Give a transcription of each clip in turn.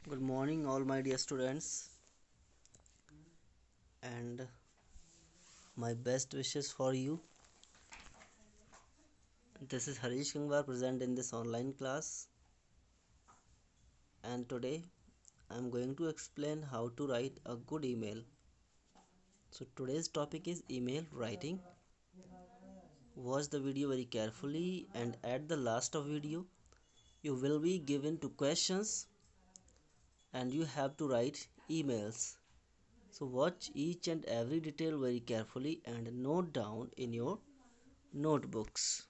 Good morning, all my dear students, and my best wishes for you. This is Harish Gangwar present in this online class, and today I am going to explain how to write a good email. So, today's topic is email writing. Watch the video very carefully, and at the last of video, you will be given two questions, and you have to write emails. So, watch each and every detail very carefully and note down in your notebooks.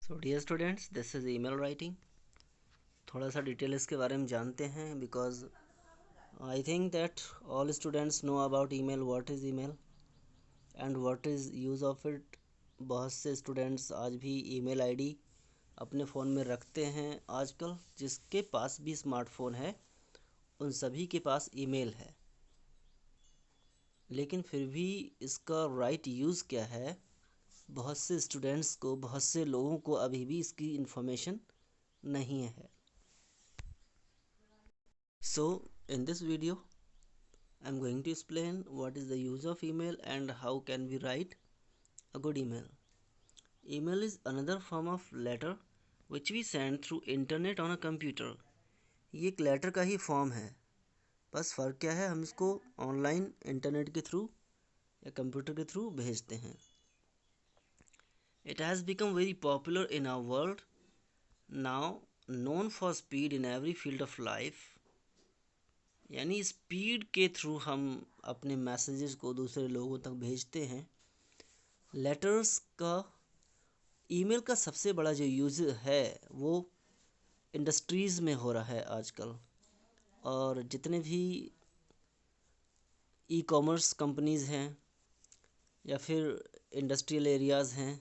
So dear students, this is email writing. थोड़ा सा detail इसके बारे में जानते हैं because I think that all students know about email, what is email and what is use of it. बहुत से students आज भी ईमेल आईडी अपने फ़ोन में रखते हैं. आजकल जिसके पास भी स्मार्टफोन है उन सभी के पास ईमेल है, लेकिन फिर भी इसका राइट यूज़ क्या है, बहुत से स्टूडेंट्स को, बहुत से लोगों को अभी भी इसकी इन्फॉर्मेशन नहीं है. So in this video I am going to explain what is the use of email and how can we write a good email. Email is another form of letter which we send through internet on a computer. ये एक letter का ही form है, बस फ़र्क क्या है, हम इसको ऑनलाइन इंटरनेट के थ्रू या कंप्यूटर के थ्रू भेजते हैं. It has become very popular in our world now, known for speed in every field of life. यानी स्पीड के थ्रू हम अपने मैसेजेस को दूसरे लोगों तक भेजते हैं. लेटर्स का, ईमेल का सबसे बड़ा जो यूज़ है वो इंडस्ट्रीज़ में हो रहा है आजकल. और जितने भी ई कॉमर्स कंपनीज़ हैं या फिर इंडस्ट्रियल एरियाज़ हैं,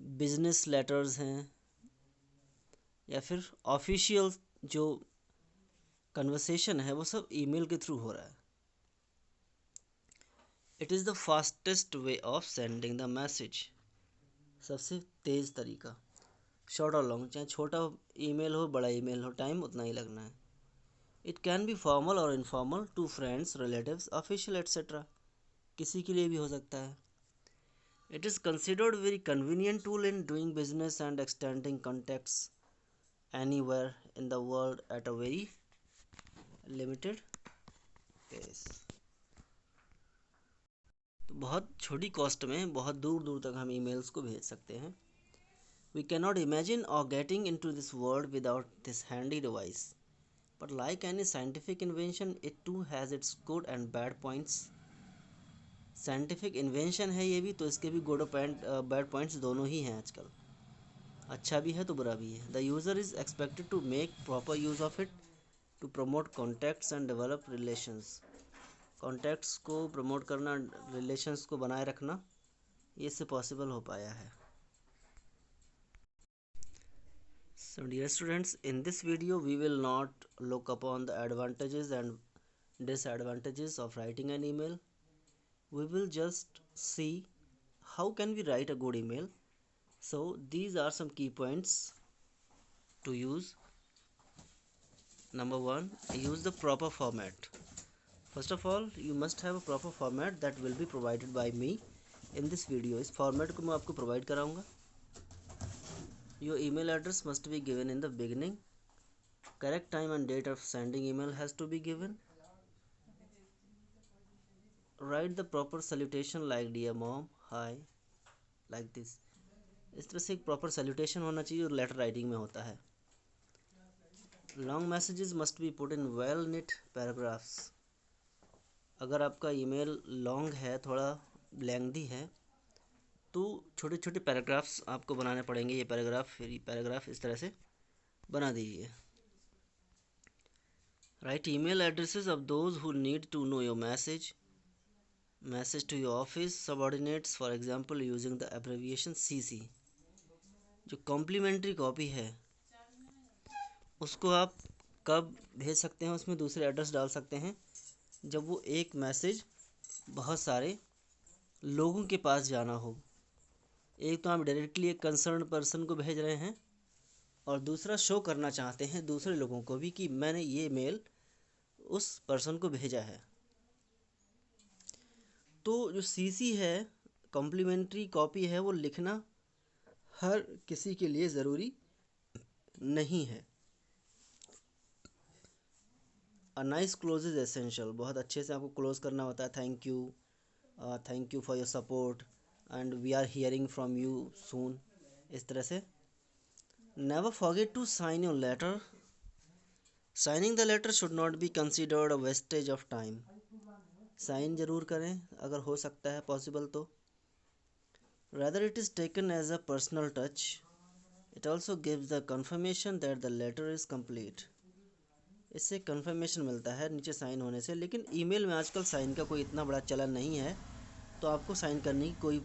बिजनेस लेटर्स हैं, या फिर ऑफिशियल जो कन्वर्सेशन है वो सब ईमेल के थ्रू हो रहा है. It is the fastest way of sending the message. सबसे तेज़ तरीका, शॉर्ट और लॉन्ग, चाहे छोटा ईमेल हो बड़ा ईमेल हो, टाइम उतना ही लगना है. इट कैन बी फॉर्मल और informal to friends, relatives, official etcetera. किसी के लिए भी हो सकता है. It is considered very convenient tool in doing business and extending contacts anywhere in the world at a very limited pace. तो बहुत छोटी कॉस्ट में बहुत दूर दूर तक हम ईमेल्स को भेज सकते हैं. We cannot imagine or getting into this world without this handy device. But like any scientific invention, it too has its good and bad points. Scientific invention है ये भी, तो इसके भी good और bad points दोनों ही हैं आजकल. अच्छा भी है तो बुरा भी है. The user is expected to make proper use of it to promote contacts and develop relations. Contacts को promote करना, relations को बनाए रखना, ये इससे possible हो पाया है. So dear students, in this video we will not look upon the advantages and disadvantages of writing an email. We will just see how can we write a good email. So these are some key points to use. Number one, use the proper format. First of all, you must have a proper format that will be provided by me in this video. इस format को मैं आपको provide कराऊंगा. Your email address must be given in the beginning. Correct time and date of sending email has to be given. Write the proper salutation like dear mom, hi, like this. इस तरह से एक proper salutation होना चाहिए और letter writing में होता है. Long messages must be put in well knit paragraphs. अगर आपका ईमेल लॉन्ग है, थोड़ा लेंथी है, तो छोटे छोटे पैराग्राफ्स आपको बनाने पड़ेंगे. ये पैराग्राफ, फिर ये पैराग्राफ, इस तरह से बना दीजिए. Write email addresses of those who need to know your message to your office subordinates, for example using the abbreviation CC. जो कॉम्प्लीमेंट्री कॉपी है उसको आप कब भेज सकते हैं, उसमें दूसरे एड्रेस डाल सकते हैं जब वो एक मैसेज बहुत सारे लोगों के पास जाना हो. एक तो आप डायरेक्टली एक कंसर्न पर्सन को भेज रहे हैं, और दूसरा शो करना चाहते हैं दूसरे लोगों को भी कि मैंने ये मेल उस पर्सन को भेजा है। तो जो सीसी है, कॉम्प्लीमेंट्री कॉपी है, वो लिखना हर किसी के लिए ज़रूरी नहीं है। A nice close is essential, बहुत अच्छे से आपको क्लोज करना होता है। Thank you for your support and we are hearing from you soon, इस तरह से। Never forget to sign your letter. Signing the letter should not be considered a wastage of time. Sign जरूर करें अगर हो सकता है पॉसिबल तो। Rather it is taken as a personal touch. It also gives the confirmation that the letter is complete. इससे confirmation मिलता है नीचे साइन होने से। लेकिन ईमेल में आजकल साइन का कोई इतना बड़ा चलन नहीं है, तो आपको साइन करने की कोई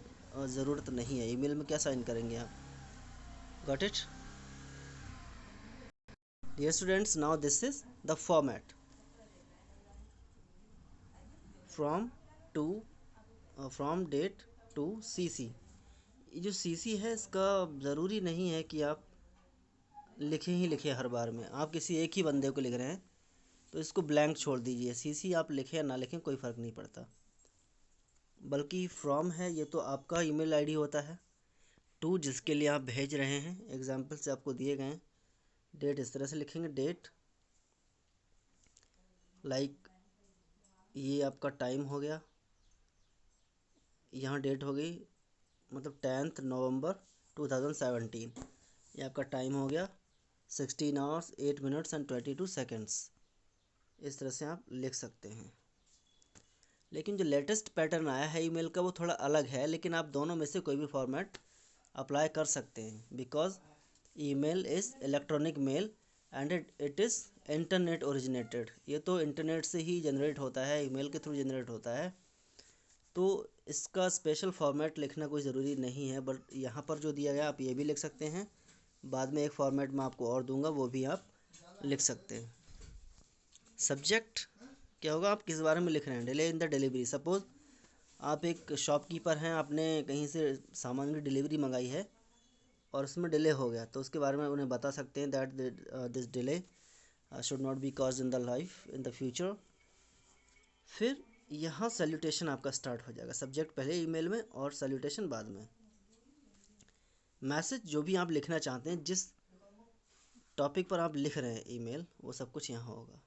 ज़रूरत नहीं है। ईमेल में क्या साइन करेंगे आप? Got it dear students? Now this is the format from to from date to CC. ये जो सीसी है इसका ज़रूरी नहीं है कि आप लिखें ही लिखें हर बार में। आप किसी एक ही बंदे को लिख रहे हैं तो इसको ब्लैंक छोड़ दीजिए। सीसी आप लिखें या ना लिखें कोई फ़र्क नहीं पड़ता। बल्कि फ्रॉम है ये तो आपका ईमेल आईडी होता है। टू जिसके लिए आप भेज रहे हैं, एग्जाम्पल से आपको दिए गए हैं। डेट इस तरह से लिखेंगे, डेट लाइक ये आपका टाइम हो गया, यहाँ डेट हो गई मतलब 10 नवंबर 2017। ये आपका टाइम हो गया 16 आवर्स 8 मिनट्स एंड 22 सेकेंड्स। इस तरह से आप लिख सकते हैं। लेकिन जो लेटेस्ट पैटर्न आया है ईमेल का वो थोड़ा अलग है, लेकिन आप दोनों में से कोई भी फॉर्मेट अप्लाई कर सकते हैं। Because email is electronic male and it is internet originated. ये तो इंटरनेट से ही जनरेट होता है, ईमेल के थ्रू जनरेट होता है। तो इसका स्पेशल फॉर्मेट लिखना कोई ज़रूरी नहीं है, बट यहाँ पर जो दिया गया आप ये भी लिख सकते हैं। बाद में एक फॉर्मेट मैं आपको और दूंगा, वो भी आप लिख सकते हैं। सब्जेक्ट क्या होगा? आप किस बारे में लिख रहे हैं? Delay in the delivery. Suppose आप एक शॉपकीपर हैं, आपने कहीं से सामान की डिलीवरी मंगाई है और उसमें डिले हो गया, तो उसके बारे में उन्हें बता सकते हैं that this delay should not be cause in the life in the future. फिर यहाँ सैल्यूटेशन आपका स्टार्ट हो जाएगा। सब्जेक्ट पहले ईमेल में और सैल्यूटेशन बाद में। मैसेज जो भी आप लिखना चाहते हैं, जिस टॉपिक पर आप लिख रहे हैं ईमेल, वो सब कुछ यहाँ होगा।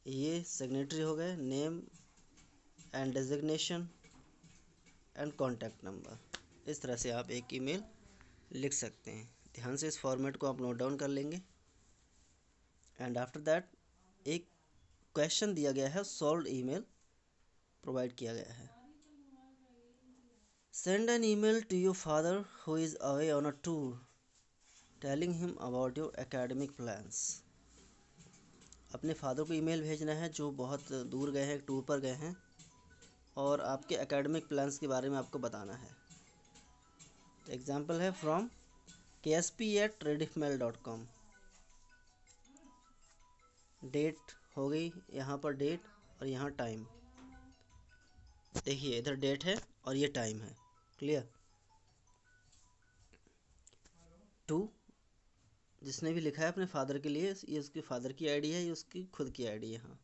ये सिग्नेटरी हो गए, name and designation and contact number. इस तरह से आप एक ईमेल लिख सकते हैं। ध्यान से इस फॉर्मेट को आप नोट डाउन कर लेंगे। एंड आफ्टर दैट एक क्वेश्चन दिया गया है, सॉल्व ईमेल प्रोवाइड किया गया है। Send an email to your father who is away on a tour telling him about your academic plans. अपने फादर को ईमेल भेजना है जो बहुत दूर गए हैं, टूर पर गए हैं, और आपके एकेडमिक प्लान्स के बारे में आपको बताना है। एग्जाम्पल है फ्रॉम ksp@rediffmail.com। डेट हो गई, यहाँ पर डेट और यहाँ टाइम। देखिए इधर डेट है और ये टाइम है। क्लियर? टू जिसने भी लिखा है अपने फादर के लिए, ये उसके फादर की आईडी है, ये उसकी खुद की आईडी है। यहाँ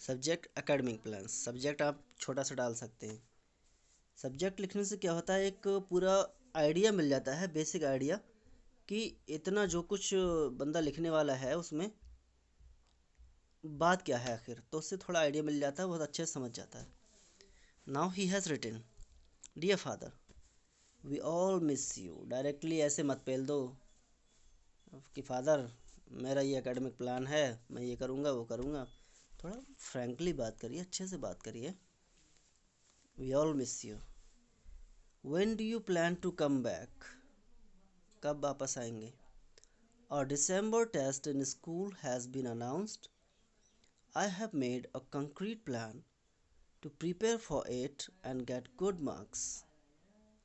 सब्जेक्ट एकेडमिक प्लान्स। सब्जेक्ट आप छोटा सा डाल सकते हैं। सब्जेक्ट लिखने से क्या होता है, एक पूरा आइडिया मिल जाता है, बेसिक आइडिया कि इतना जो कुछ बंदा लिखने वाला है उसमें बात क्या है आखिर, तो उससे थोड़ा आइडिया मिल जाता है, बहुत अच्छे से समझ जाता है। Now he has written dear father we all miss you. Directly ऐसे मत पेल दो कि फादर मेरा ये एकेडमिक प्लान है, मैं ये करूँगा वो करूँगा। थोड़ा फ्रैंकली बात करिए, अच्छे से बात करिए। We all miss you. When do you plan to come back? कब वापस आएंगे? Our December test in school has been announced. I have made a concrete plan to prepare for it and get good marks.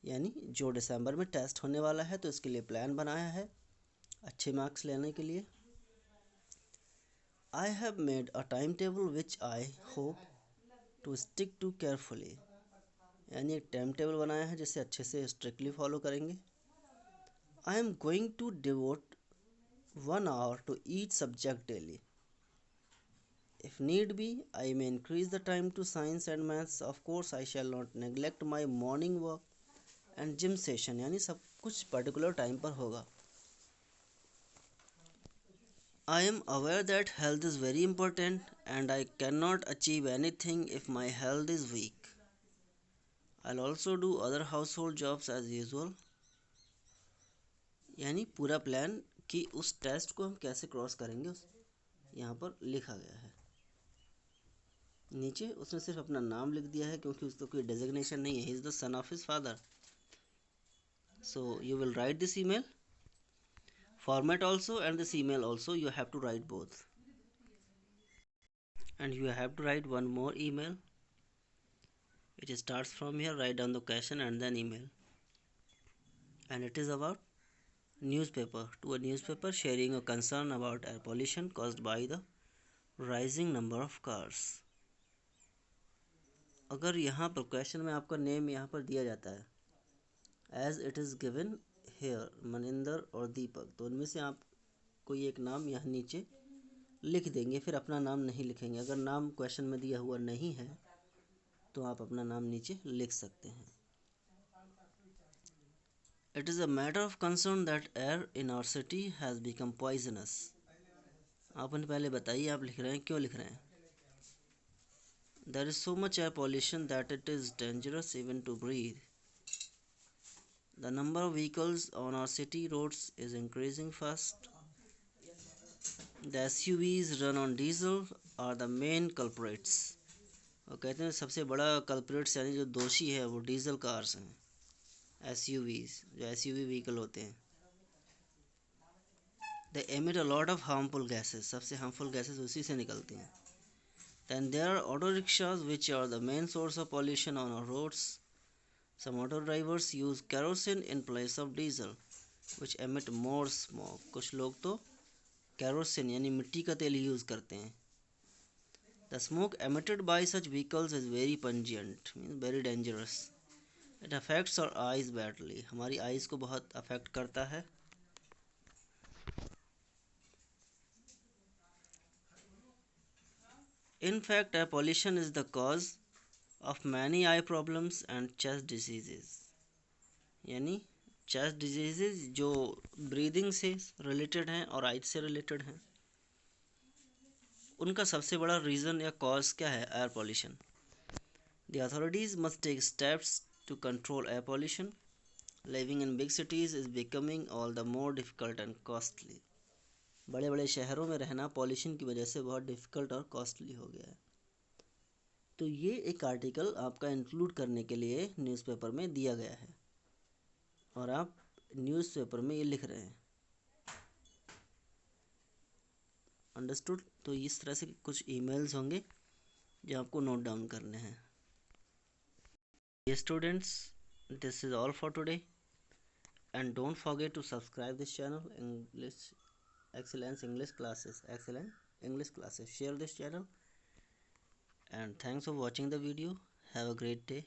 यानी जो दिसंबर में test होने वाला है तो इसके लिए प्लान बनाया है अच्छे मार्क्स लेने के लिए। I have made a timetable which I hope to stick to carefully. यानी एक टाइम टेबल बनाया है जिसे अच्छे से स्ट्रिक्टली फॉलो करेंगे। I am going to devote 1 hour to each subject daily. If need be, I may increase the time to science and maths. Of course, I shall not neglect my morning walk and gym session. यानी सब कुछ particular time पर होगा. I am aware that health is very important and I cannot achieve anything if my health is weak. I'll also do other household jobs as usual. यानी पूरा plan कि उस test को हम कैसे क्रॉस करेंगे उस यहाँ पर लिखा गया है. नीचे उसने सिर्फ अपना नाम लिख दिया है क्योंकि उसका कोई डेजिग्नेशन नहीं है. He is the son of his father. So you will write this email format also and this email also. You have to write both. And you have to write one more email which starts from here. Write down the question and then email. And it is about newspaper, to a newspaper sharing a concern about air pollution caused by the rising number of cars. अगर यहाँ पर question में आपका name यहाँ पर दिया जाता है as it is given here Maninder और दीपक, तो उनमें से आप कोई एक नाम यहाँ नीचे लिख देंगे, फिर अपना नाम नहीं लिखेंगे. अगर नाम क्वेश्चन में दिया हुआ नहीं है तो आप अपना नाम नीचे लिख सकते हैं. It is a matter of concern that air in our city has become poisonous. आप उन्हें पहले बताइए आप लिख रहे हैं, क्यों लिख रहे हैं. There is so much air pollution that it is dangerous even to breathe. The number of vehicles on our city roads is increasing fast. The SUVs run on diesel are the main culprits. और कहते हैं सबसे बड़ा culprits यानी जो दोषी है वो डीजल कार्स हैं. SUVs जो SUV व्हीकल होते हैं. They emit a lot of harmful gases. सबसे harmful gases उसी से निकलती हैं. Then there are auto rickshaws which are the main source of pollution on our roads. Some auto drivers use kerosene in place of diesel which emit more smoke. कुछ लोग तो kerosene यानी मिट्टी का तेल यूज़ करते हैं. The smoke emitted by such vehicles is very pungent, means very dangerous. It affects our eyes badly. हमारी आइज़ को बहुत अफेक्ट करता है. In fact, air pollution is the cause of many eye problems and chest diseases. यानी chest diseases जो breathing से related हैं और आइज से रिलेटेड हैं, उनका सबसे बड़ा रीज़न या कॉज क्या है? Air pollution. The authorities must take steps to control air pollution. Living in big cities is becoming all the more difficult and costly. बड़े बड़े शहरों में रहना पॉल्यूशन की वजह से बहुत डिफ़िकल्ट और कॉस्टली हो गया है. तो ये एक आर्टिकल आपका इंक्लूड करने के लिए न्यूज़पेपर में दिया गया है और आप न्यूज़पेपर में ये लिख रहे हैं. अंडरस्टूड. तो इस तरह से कुछ ईमेल्स होंगे जो आपको नोट डाउन करने हैं. Students, this is all for today and don't forget to subscribe this channel English Excellence English Classes. Excellent English Classes. Share this channel and thanks for watching the video. Have a great day.